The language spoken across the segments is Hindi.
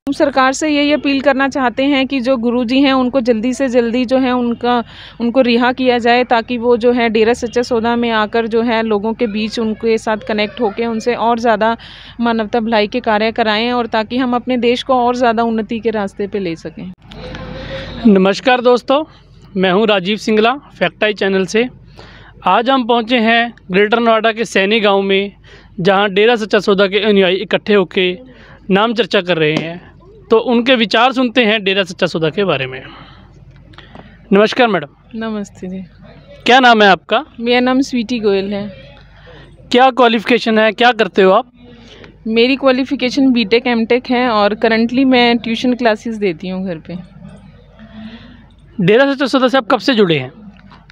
हम सरकार से यही अपील करना चाहते हैं कि जो गुरुजी हैं उनको जल्दी से जल्दी जो है उनको रिहा किया जाए, ताकि वो जो है डेरा सच्चा सौदा में आकर जो है लोगों के बीच उनके साथ कनेक्ट होकर उनसे और ज़्यादा मानवता भलाई के कार्य कराएं, और ताकि हम अपने देश को और ज़्यादा उन्नति के रास्ते पे ले सकें। नमस्कार दोस्तों, मैं हूं Rajeev Singla fact I channel से। आज हम पहुंचे हैं ग्रेटर नोएडा के सैनी गांव में, जहां डेरा सच्चा सौदा के अनुयायी इकट्ठे होकर नाम चर्चा कर रहे हैं। तो उनके विचार सुनते हैं डेरा सच्चा सौदा के बारे में। नमस्कार मैडम। नमस्ते जी। क्या नाम है आपका? मेरा नाम स्वीटी गोयल है। क्या क्वालिफ़िकेशन है, क्या करते हो आप? मेरी क्वालिफ़िकेशन बीटेक एमटेक है और करंटली मैं ट्यूशन क्लासेस देती हूँ घर पे। डेरा सच्चा सौदा से आप कब से जुड़े हैं?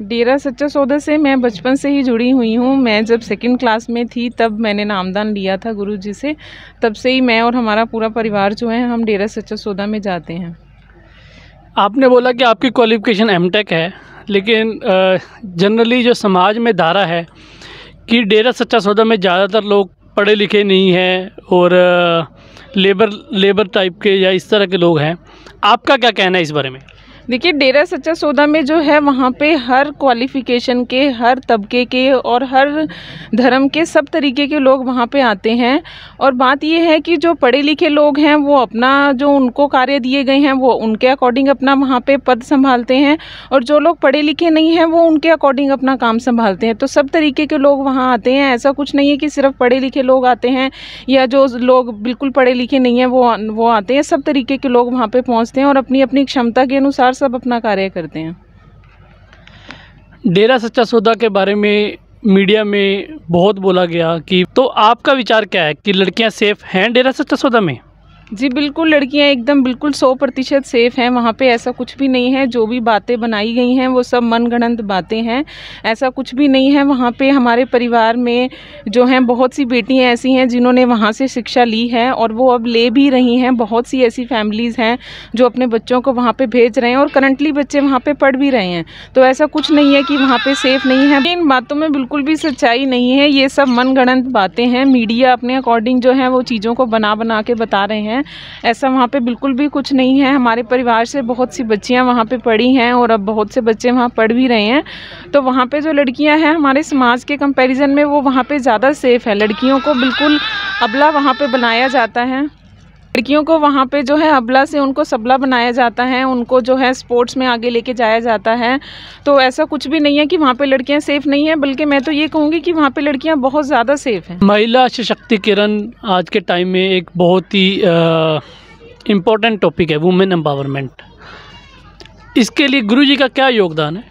डेरा सच्चा सौदा से मैं बचपन से ही जुड़ी हुई हूँ। मैं जब सेकंड क्लास में थी तब मैंने नामदान लिया था गुरुजी से। तब से ही मैं और हमारा पूरा परिवार जो है हम डेरा सच्चा सौदा में जाते हैं। आपने बोला कि आपकी क्वालिफ़िकेशन एमटेक है, लेकिन जनरली जो समाज में धारा है कि डेरा सच्चा सौदा में ज़्यादातर लोग पढ़े लिखे नहीं हैं और लेबर टाइप के या इस तरह के लोग हैं। आपका क्या कहना है इस बारे में? देखिए, डेरा सच्चा सौदा में जो है वहाँ पे हर क्वालिफ़िकेशन के, हर तबके के और हर धर्म के सब तरीके के लोग वहाँ पे आते हैं। और बात ये है कि जो पढ़े लिखे लोग हैं वो अपना जो उनको कार्य दिए गए हैं वो उनके अकॉर्डिंग अपना वहाँ पे पद संभालते हैं, और जो लोग पढ़े लिखे नहीं हैं वो उनके अकॉर्डिंग अपना काम संभालते हैं। तो सब तरीके के लोग वहाँ आते हैं। ऐसा कुछ नहीं है कि सिर्फ पढ़े लिखे लोग आते हैं या जो लोग बिल्कुल पढ़े लिखे नहीं हैं वो आते हैं। सब तरीके के लोग वहाँ पर पहुँचते हैं और अपनी अपनी क्षमता के अनुसार सब अपना कार्य करते हैं। डेरा सच्चा सौदा के बारे में मीडिया में बहुत बोला गया कि, तो आपका विचार क्या है कि लड़कियां सेफ हैं डेरा सच्चा सौदा में? जी बिल्कुल, लड़कियां एकदम बिल्कुल 100% सेफ़ हैं। वहाँ पे ऐसा कुछ भी नहीं है। जो भी बातें बनाई गई हैं वो सब मनगढ़ंत बातें हैं। ऐसा कुछ भी नहीं है। वहाँ पे हमारे परिवार में जो हैं बहुत सी बेटियां ऐसी हैं जिन्होंने वहाँ से शिक्षा ली है और वो अब ले भी रही हैं। बहुत सी ऐसी फैमिलीज़ हैं जो अपने बच्चों को वहाँ पर भेज रहे हैं और करंटली बच्चे वहाँ पर पढ़ भी रहे हैं। तो ऐसा कुछ नहीं है कि वहाँ पर सेफ़ नहीं है। इन बातों में बिल्कुल भी सच्चाई नहीं है। ये सब मनगढ़ंत बातें हैं। मीडिया अपने अकॉर्डिंग जो है वो चीज़ों को बना के बता रहे हैं। ऐसा वहाँ पे बिल्कुल भी कुछ नहीं है। हमारे परिवार से बहुत सी बच्चियाँ वहाँ पे पढ़ी हैं और अब बहुत से बच्चे वहाँ पढ़ भी रहे हैं। तो वहाँ पे जो लड़कियाँ हैं हमारे समाज के कंपैरिजन में वो वहाँ पे ज़्यादा सेफ़ है। लड़कियों को बिल्कुल अबला वहाँ पे बनाया जाता है। लड़कियों को वहाँ पे जो है अबला से उनको सबला बनाया जाता है। उनको जो है स्पोर्ट्स में आगे लेके जाया जाता है। तो ऐसा कुछ भी नहीं है कि वहाँ पे लड़कियाँ सेफ़ नहीं हैं, बल्कि मैं तो ये कहूँगी कि वहाँ पे लड़कियाँ बहुत ज़्यादा सेफ़ हैं। महिला सशक्तिकरण आज के टाइम में एक बहुत ही इम्पोर्टेंट टॉपिक है, वुमेन एम्पावरमेंट। इसके लिए गुरुजी का क्या योगदान है?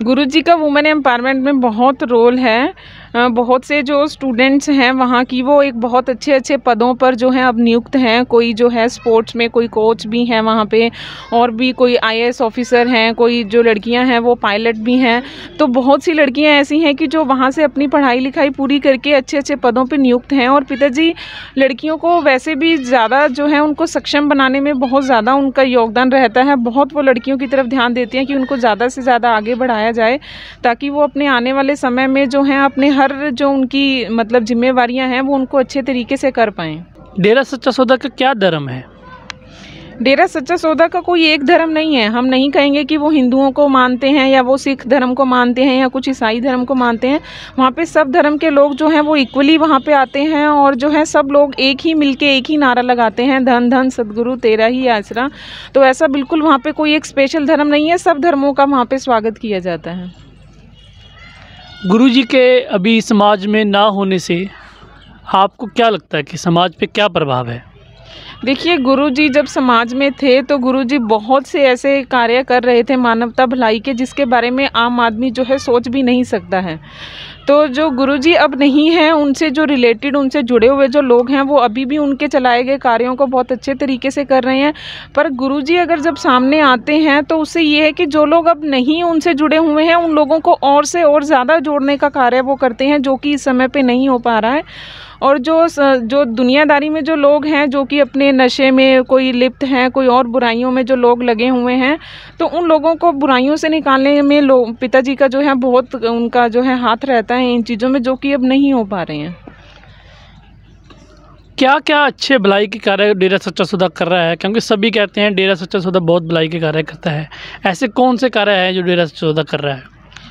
गुरुजी का वुमेन एम्पावरमेंट में बहुत रोल है। बहुत से जो स्टूडेंट्स हैं वहाँ की वो एक बहुत अच्छे पदों पर जो हैं अब नियुक्त हैं। कोई जो है स्पोर्ट्स में कोई कोच भी हैं वहाँ पे, और भी कोई IAS ऑफिसर हैं, कोई जो लड़कियाँ हैं वो पायलट भी हैं। तो बहुत सी लड़कियाँ ऐसी हैं कि जो वहाँ से अपनी पढ़ाई लिखाई पूरी करके अच्छे पदों पर नियुक्त हैं। और पिताजी लड़कियों को वैसे भी ज़्यादा जो है उनको सक्षम बनाने में बहुत ज़्यादा उनका योगदान रहता है। बहुत वो लड़कियों की तरफ ध्यान देती हैं कि उनको ज़्यादा से ज़्यादा आगे बढ़ाया जाए, ताकि वो अपने आने वाले समय में जो है अपने हर जो उनकी मतलब जिम्मेवारियां हैं वो उनको अच्छे तरीके से कर पाएं। डेरा सच्चा सौदा का क्या धर्म है? डेरा सच्चा सौदा का कोई एक धर्म नहीं है। हम नहीं कहेंगे कि वो हिंदुओं को मानते हैं या वो सिख धर्म को मानते हैं या कुछ ईसाई धर्म को मानते हैं। वहाँ पे सब धर्म के लोग जो हैं वो इक्वली वहाँ पे आते हैं, और जो है सब लोग एक ही मिलके एक ही नारा लगाते हैं, धन धन सद्गुरु तेरा ही आसरा। तो ऐसा बिल्कुल वहाँ पे कोई एक स्पेशल धर्म नहीं है। सब धर्मों का वहाँ पे स्वागत किया जाता है। गुरुजी के अभी समाज में ना होने से आपको क्या लगता है कि समाज पे क्या प्रभाव है? देखिए, गुरुजी जब समाज में थे तो गुरुजी बहुत से ऐसे कार्य कर रहे थे मानवता भलाई के, जिसके बारे में आम आदमी जो है सोच भी नहीं सकता है। तो जो गुरुजी अब नहीं हैं, उनसे जो रिलेटेड, उनसे जुड़े हुए जो लोग हैं वो अभी भी उनके चलाए गए कार्यों को बहुत अच्छे तरीके से कर रहे हैं। पर गुरुजी अगर जब सामने आते हैं तो उससे ये है कि जो लोग अब नहीं उनसे जुड़े हुए हैं उन लोगों को और से और ज़्यादा जोड़ने का कार्य वो करते हैं, जो कि इस समय पे नहीं हो पा रहा है। और जो दुनियादारी में जो लोग हैं, जो कि अपने नशे में कोई लिप्त हैं, कोई और बुराइयों में जो लोग लगे हुए हैं, तो उन लोगों को बुराइयों से निकालने में पिताजी का जो है बहुत उनका जो है हाथ रहता है इन चीज़ों में, जो कि अब नहीं हो पा रहे हैं। क्या क्या अच्छे भलाई के कार्य डेरा सच्चा सौदा कर रहा है? क्योंकि सभी कहते हैं डेरा सच्चा सौदा बहुत भलाई के कार्य करता है। ऐसे कौन से कार्य हैं जो डेरा सच्चा सौदा कर रहा है?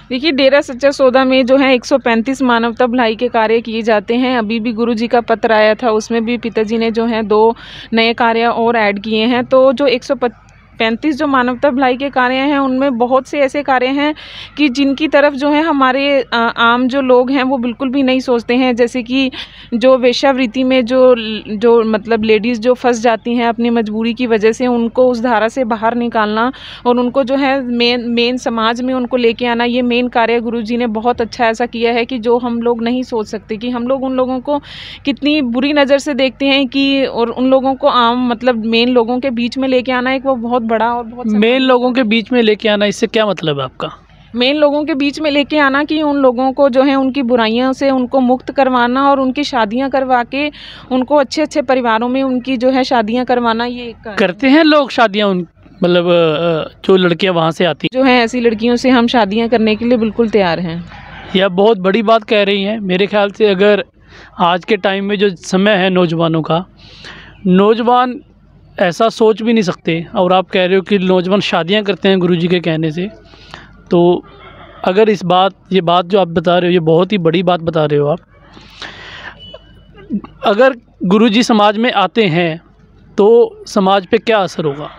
देखिए, डेरा सच्चा सौदा में जो है 135 मानवता भलाई के कार्य किए जाते हैं। अभी भी गुरु जी का पत्र आया था, उसमें भी पिताजी ने जो है 2 नए कार्य और ऐड किए हैं। तो जो 135 जो मानवता भलाई के कार्य हैं, उनमें बहुत से ऐसे कार्य हैं कि जिनकी तरफ जो है हमारे आम जो लोग हैं वो बिल्कुल भी नहीं सोचते हैं। जैसे कि जो वेश्यावृत्ति में जो मतलब लेडीज़ जो फंस जाती हैं अपनी मजबूरी की वजह से, उनको उस धारा से बाहर निकालना और उनको जो है मेन समाज में उनको लेके आना, ये मेन कार्य गुरु जी ने बहुत अच्छा ऐसा किया है कि जो हम लोग नहीं सोच सकते कि हम लोग उन लोगों को कितनी बुरी नज़र से देखते हैं कि, और उन लोगों को आम मतलब मेन लोगों के बीच में लेके आना एक वो बहुत बड़ा और बहुत मेन लोगों के बीच में लेके आना, इससे क्या मतलब है आपका? मेन लोगों के बीच में लेके आना कि उन लोगों को जो है उनकी बुराइयों से उनको मुक्त करवाना और उनकी शादियां करवा के उनको अच्छे अच्छे परिवारों में उनकी जो है शादियां करवाना। ये एक करते हैं लोग शादियां, मतलब जो लड़कियां वहां से आती जो हैं, ऐसी लड़कियों से हम शादियां करने के लिए बिल्कुल तैयार हैं। यह बहुत बड़ी बात कह रही हैं। मेरे ख्याल से अगर आज के टाइम में जो समय है नौजवानों का, नौजवान ऐसा सोच भी नहीं सकते, और आप कह रहे हो कि नौजवान शादियां करते हैं गुरुजी के कहने से। तो अगर ये बात जो आप बता रहे हो, ये बहुत ही बड़ी बात बता रहे हो आप। अगर गुरुजी समाज में आते हैं तो समाज पे क्या असर होगा?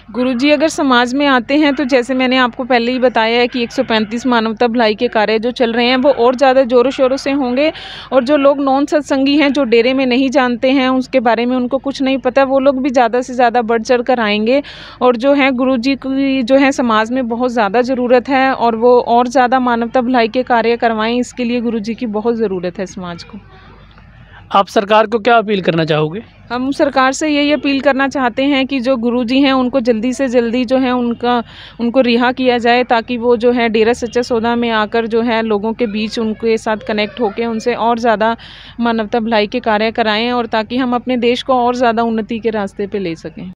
गुरुजी अगर समाज में आते हैं तो जैसे मैंने आपको पहले ही बताया है कि 135 मानवता भलाई के कार्य जो चल रहे हैं वो और ज़्यादा ज़ोरों शोरों से होंगे। और जो लोग नॉन सत्संगी हैं, जो डेरे में नहीं जानते हैं, उसके बारे में उनको कुछ नहीं पता, वो लोग भी ज़्यादा से ज़्यादा बढ़ चढ़ कर आएंगे। और जो है गुरुजी की जो है समाज में बहुत ज़्यादा ज़रूरत है, और वो और ज़्यादा मानवता भलाई के कार्य करवाएँ, इसके लिए गुरुजी की बहुत ज़रूरत है समाज को। आप सरकार को क्या अपील करना चाहोगे? हम सरकार से यही अपील करना चाहते हैं कि जो गुरुजी हैं उनको जल्दी से जल्दी जो है उनको रिहा किया जाए, ताकि वो जो है डेरा सच्चा सौदा में आकर जो है लोगों के बीच उनके साथ कनेक्ट होकर उनसे और ज़्यादा मानवता भलाई के कार्य कराएं, और ताकि हम अपने देश को और ज़्यादा उन्नति के रास्ते पे ले सकें।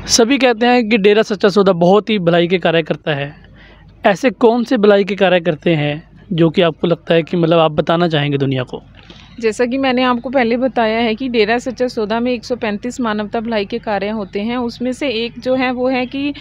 सभी कहते हैं कि डेरा सच्चा सौदा बहुत ही भलाई के कार्य करता है। ऐसे कौन से भलाई के कार्य करते हैं जो कि आपको लगता है कि मतलब आप बताना चाहेंगे दुनिया को? जैसा कि मैंने आपको पहले बताया है कि डेरा सच्चा सौदा में 135 मानवता भलाई के कार्य होते हैं। उसमें से एक जो है वो है कि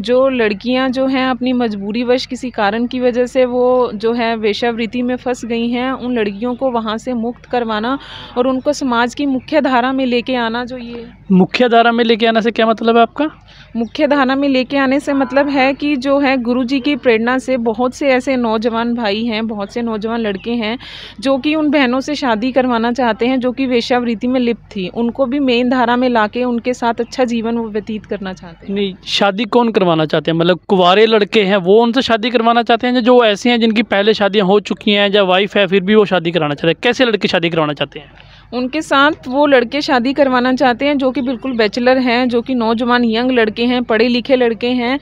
जो लड़कियां जो हैं अपनी मजबूरीवश किसी कारण की वजह से वो जो है वेश्यावृत्ति में फंस गई हैं, उन लड़कियों को वहां से मुक्त करवाना और उनको समाज की मुख्य धारा में लेके आना। जो ये मुख्य धारा में लेके आना से क्या मतलब है आपका? मुख्य धारा में लेके आने से मतलब है कि जो है गुरुजी की प्रेरणा से बहुत से ऐसे नौजवान भाई हैं, बहुत से नौजवान लड़के हैं जो कि उन बहनों से शादी करवाना चाहते हैं जो कि वेश्यावृत्ति में लिप्त थी, उनको भी मेन धारा में लाके उनके साथ अच्छा जीवन वो व्यतीत करना चाहते हैं। नहीं, शादी कौन करवाना चाहते हैं? मतलब कुंवारे लड़के हैं वो उनसे शादी करवाना चाहते हैं, जो ऐसे हैं जिनकी पहले शादियां हो चुकी हैं या वाइफ है फिर भी वो शादी कराना चाहते हैं? कैसे लड़के शादी करवाना चाहते हैं? उनके साथ वो लड़के शादी करवाना चाहते हैं जो कि बिल्कुल बैचलर हैं, जो कि नौजवान यंग लड़के हैं, पढ़े लिखे लड़के हैं,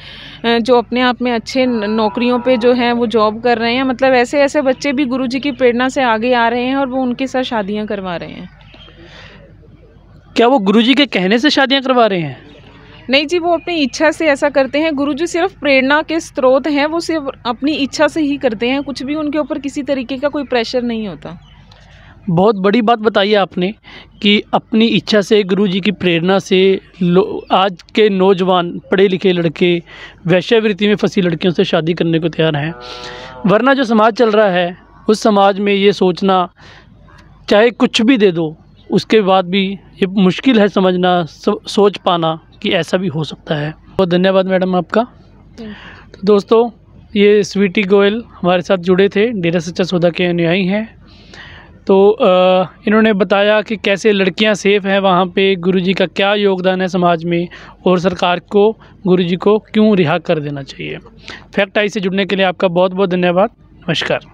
जो अपने आप में अच्छे नौकरियों पे जो है वो जॉब कर रहे हैं। मतलब ऐसे ऐसे बच्चे भी गुरुजी की प्रेरणा से आगे आ रहे हैं और वो उनके साथ शादियां करवा रहे हैं। क्या वो गुरुजी के कहने से शादियां करवा रहे हैं? नहीं जी, वो अपनी इच्छा से ऐसा करते हैं। गुरुजी सिर्फ प्रेरणा के स्रोत हैं, वो सिर्फ अपनी इच्छा से ही करते हैं, कुछ भी उनके ऊपर किसी तरीके का कोई प्रेशर नहीं होता। बहुत बड़ी बात बताई है आपने कि अपनी इच्छा से, गुरुजी की प्रेरणा से आज के नौजवान पढ़े लिखे लड़के वेश्यावृत्ति में फंसी लड़कियों से शादी करने को तैयार हैं। वरना जो समाज चल रहा है उस समाज में ये सोचना, चाहे कुछ भी दे दो उसके बाद भी ये मुश्किल है समझना, सोच पाना कि ऐसा भी हो सकता है। बहुत धन्यवाद मैडम आपका। तो दोस्तों, ये स्वीटी गोयल हमारे साथ जुड़े थे, डेरा सच्चा सौदा के अनुयायी हैं। तो इन्होंने बताया कि कैसे लड़कियां सेफ़ हैं वहाँ पे, गुरुजी का क्या योगदान है समाज में, और सरकार को गुरुजी को क्यों रिहा कर देना चाहिए। फैक्ट आई से जुड़ने के लिए आपका बहुत बहुत धन्यवाद। नमस्कार।